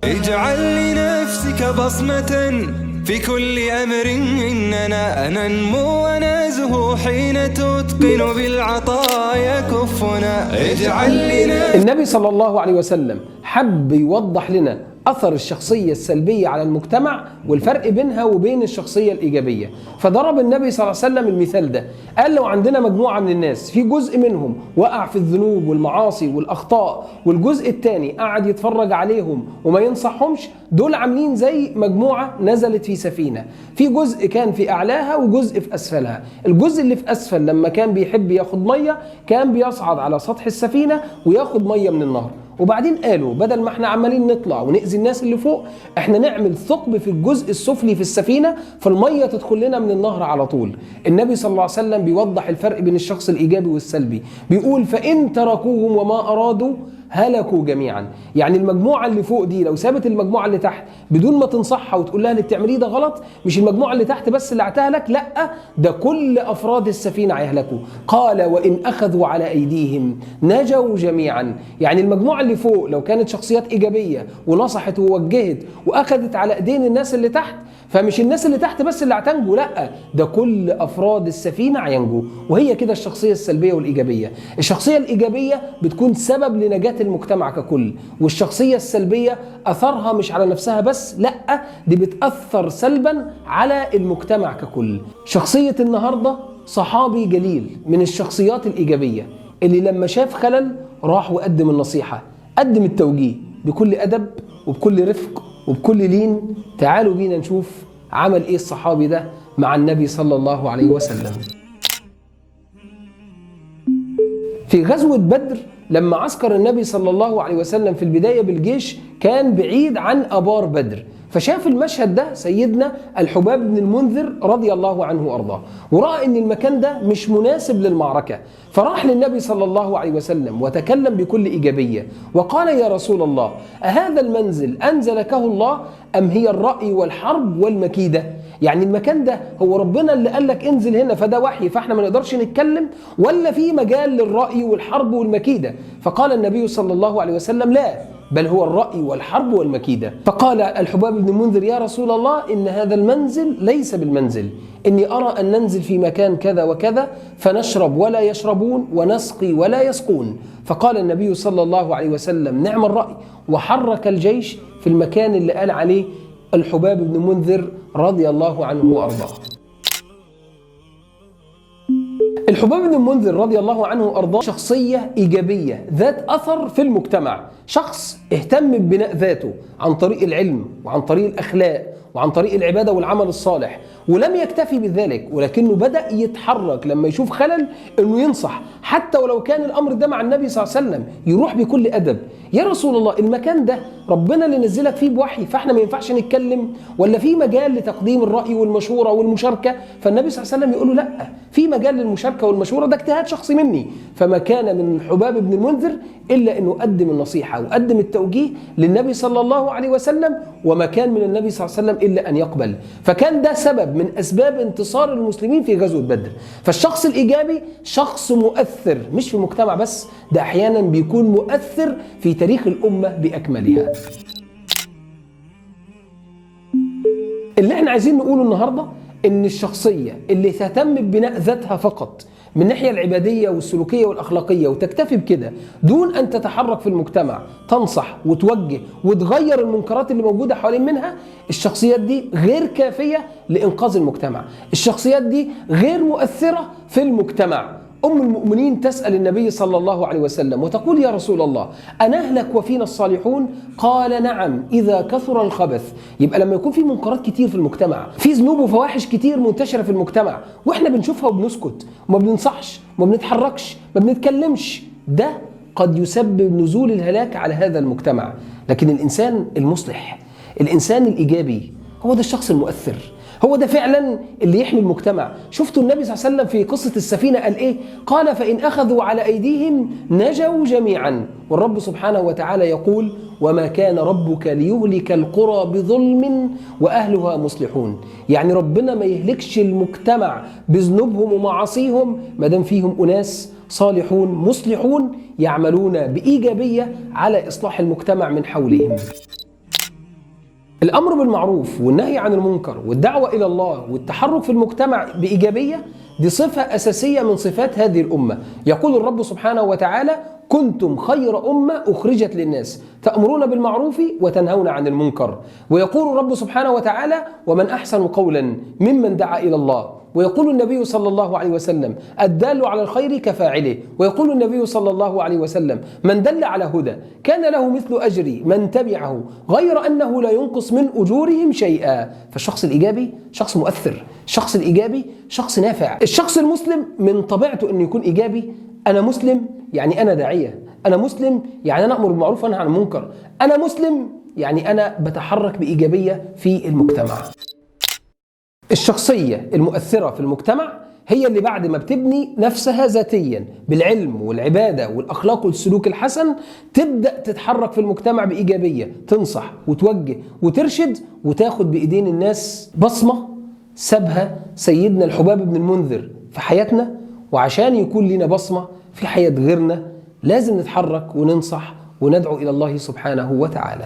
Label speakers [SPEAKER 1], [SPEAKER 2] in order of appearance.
[SPEAKER 1] اجعل لنفسك بصمة في كل أمر، إننا ننمو ونزهو حين تتقن بالعطايا كفنا. اجعل لنا.
[SPEAKER 2] النبي صلى الله عليه وسلم حب يوضح لنا أثر الشخصية السلبية على المجتمع والفرق بينها وبين الشخصية الإيجابية، فضرب النبي صلى الله عليه وسلم المثال ده. قال لو عندنا مجموعة من الناس في جزء منهم وقع في الذنوب والمعاصي والأخطاء، والجزء الثاني قعد يتفرج عليهم وما ينصحهمش، دول عاملين زي مجموعة نزلت في سفينة، في جزء كان في أعلاها وجزء في أسفلها. الجزء اللي في أسفل لما كان بيحب ياخد مية كان بيصعد على سطح السفينة وياخد مية من النهر، وبعدين قالوا بدل ما احنا عمالين نطلع ونأذي الناس اللي فوق، احنا نعمل ثقب في الجزء السفلي في السفينة فالمية تدخل لنا من النهر على طول. النبي صلى الله عليه وسلم بيوضح الفرق بين الشخص الإيجابي والسلبي، بيقول فإن تركوهم وما أرادوا هلكوا جميعا. يعني المجموعة اللي فوق دي لو سابت المجموعة اللي تحت بدون ما تنصحها وتقول لها اللي بتعمليه ده غلط، مش المجموعة اللي تحت بس اللي هتهلك، لا ده كل أفراد السفينة هيهلكوا. قال وإن أخذوا على أيديهم نجوا جميعا. يعني المجموعة اللي فوق لو كانت شخصيات إيجابية ونصحت ووجهت وأخذت على أيدين الناس اللي تحت، فمش الناس اللي تحت بس اللي هتنجو، لا ده كل أفراد السفينة هينجوا. وهي كده الشخصية السلبية والإيجابية. الشخصية الإيجابية بتكون سبب لنجاة المجتمع ككل، والشخصية السلبية أثرها مش على نفسها بس، لا دي بتأثر سلبا على المجتمع ككل. شخصية النهاردة صحابي جليل من الشخصيات الإيجابية اللي لما شاف خلل راح وقدم النصيحة، قدم التوجيه بكل أدب وبكل رفق وبكل لين. تعالوا بينا نشوف عمل إيه الصحابي ده مع النبي صلى الله عليه وسلم. في غزوة بدر لما عسكر النبي صلى الله عليه وسلم في البداية بالجيش كان بعيد عن أبار بدر، فشاف المشهد ده سيدنا الحباب بن المنذر رضي الله عنه وأرضاه، ورأى أن المكان ده مش مناسب للمعركة، فراح للنبي صلى الله عليه وسلم وتكلم بكل إيجابية وقال يا رسول الله أهذا المنزل أنزلكه الله أم هي الرأي والحرب والمكيدة؟ يعني المكان ده هو ربنا اللي قال لك انزل هنا فده وحي فاحنا ما نقدرش نتكلم، ولا في مجال للرأي والحرب والمكيدة؟ فقال النبي صلى الله عليه وسلم لا، بل هو الرأي والحرب والمكيدة. فقال الحباب بن المنذر يا رسول الله إن هذا المنزل ليس بالمنزل، إني أرى أن ننزل في مكان كذا وكذا فنشرب ولا يشربون ونسقي ولا يسقون. فقال النبي صلى الله عليه وسلم نعم الرأي، وحرك الجيش في المكان اللي قال عليه الحباب بن المنذر رضي الله عنه وأرضاه. الحباب بن المنذر رضي الله عنه وأرضاه شخصية إيجابية ذات أثر في المجتمع، شخص اهتم ببناء ذاته عن طريق العلم وعن طريق الأخلاق وعن طريق العبادة والعمل الصالح، ولم يكتفي بذلك ولكنه بدأ يتحرك لما يشوف خلل انه ينصح، حتى ولو كان الامر ده مع النبي صلى الله عليه وسلم يروح بكل ادب. يا رسول الله المكان ده ربنا اللي نزلك فيه بوحي فاحنا ما ينفعش نتكلم، ولا في مجال لتقديم الرأي والمشورة والمشاركة؟ فالنبي صلى الله عليه وسلم يقول له لا، في مجال للمشاركة والمشورة، ده اجتهاد شخصي مني. فما كان من حباب بن المنذر الا انه قدم النصيحة وقدم التوجيه للنبي صلى الله عليه وسلم، وما كان من النبي صلى الله عليه وسلم الا ان يقبل. فكان ده سبب من أسباب انتصار المسلمين في غزوة بدر. فالشخص الإيجابي شخص مؤثر مش في المجتمع بس، ده أحيانا بيكون مؤثر في تاريخ الأمة بأكملها. اللي احنا عايزين نقوله النهاردة إن الشخصية اللي تهتم ببناء ذاتها فقط من الناحية العبادية والسلوكية والأخلاقية وتكتفي بكده دون أن تتحرك في المجتمع تنصح وتوجه وتغير المنكرات اللي موجودة حوالين منها، الشخصيات دي غير كافية لإنقاذ المجتمع، الشخصيات دي غير مؤثرة في المجتمع. أم المؤمنين تسأل النبي صلى الله عليه وسلم وتقول يا رسول الله أنهلك وفينا الصالحون؟ قال نعم إذا كثر الخبث. يبقى لما يكون في منكرات كتير في المجتمع، في ذنوب وفواحش كتير منتشرة في المجتمع وإحنا بنشوفها وبنسكت وما بننصحش وما بنتحركش ما بنتكلمش، ده قد يسبب نزول الهلاك على هذا المجتمع. لكن الإنسان المصلح، الإنسان الإيجابي، هو ده الشخص المؤثر، هو ده فعلا اللي يحمي المجتمع. شفتوا النبي صلى الله عليه وسلم في قصة السفينة قال ايه؟ قال فإن أخذوا على أيديهم نجوا جميعا. والرب سبحانه وتعالى يقول وما كان ربك ليهلك القرى بظلم وأهلها مصلحون. يعني ربنا ما يهلكش المجتمع بذنوبهم ومعاصيهم ما دام فيهم أناس صالحون مصلحون يعملون بإيجابية على إصلاح المجتمع من حولهم. الأمر بالمعروف والنهي عن المنكر والدعوة إلى الله والتحرك في المجتمع بإيجابية دي صفة أساسية من صفات هذه الأمة. يقول الرب سبحانه وتعالى: كنتم خير أمة أخرجت للناس تأمرون بالمعروف وتنهون عن المنكر. ويقول الرب سبحانه وتعالى: ومن أحسن قولا ممن دعا إلى الله. ويقول النبي صلى الله عليه وسلم: الدال على الخير كفاعله. ويقول النبي صلى الله عليه وسلم: من دل على هدى كان له مثل أجر من تبعه غير أنه لا ينقص من أجورهم شيئا. فالشخص الإيجابي شخص مؤثر، الشخص الإيجابي شخص نافع. الشخص المسلم من طبيعته أنه يكون إيجابي. أنا مسلم يعني أنا داعية، أنا مسلم يعني أنا أأمر بالمعروف وأنهى عن المنكر، أنا مسلم يعني أنا بتحرك بإيجابية في المجتمع. الشخصية المؤثرة في المجتمع هي اللي بعد ما بتبني نفسها ذاتيا بالعلم والعبادة والأخلاق والسلوك الحسن تبدأ تتحرك في المجتمع بإيجابية، تنصح وتوجه وترشد وتاخد بإيدين الناس بصمة سابها سيدنا الحباب بن المنذر في حياتنا. وعشان يكون لنا بصمة في حياة غيرنا لازم نتحرك وننصح وندعو إلى الله سبحانه وتعالى.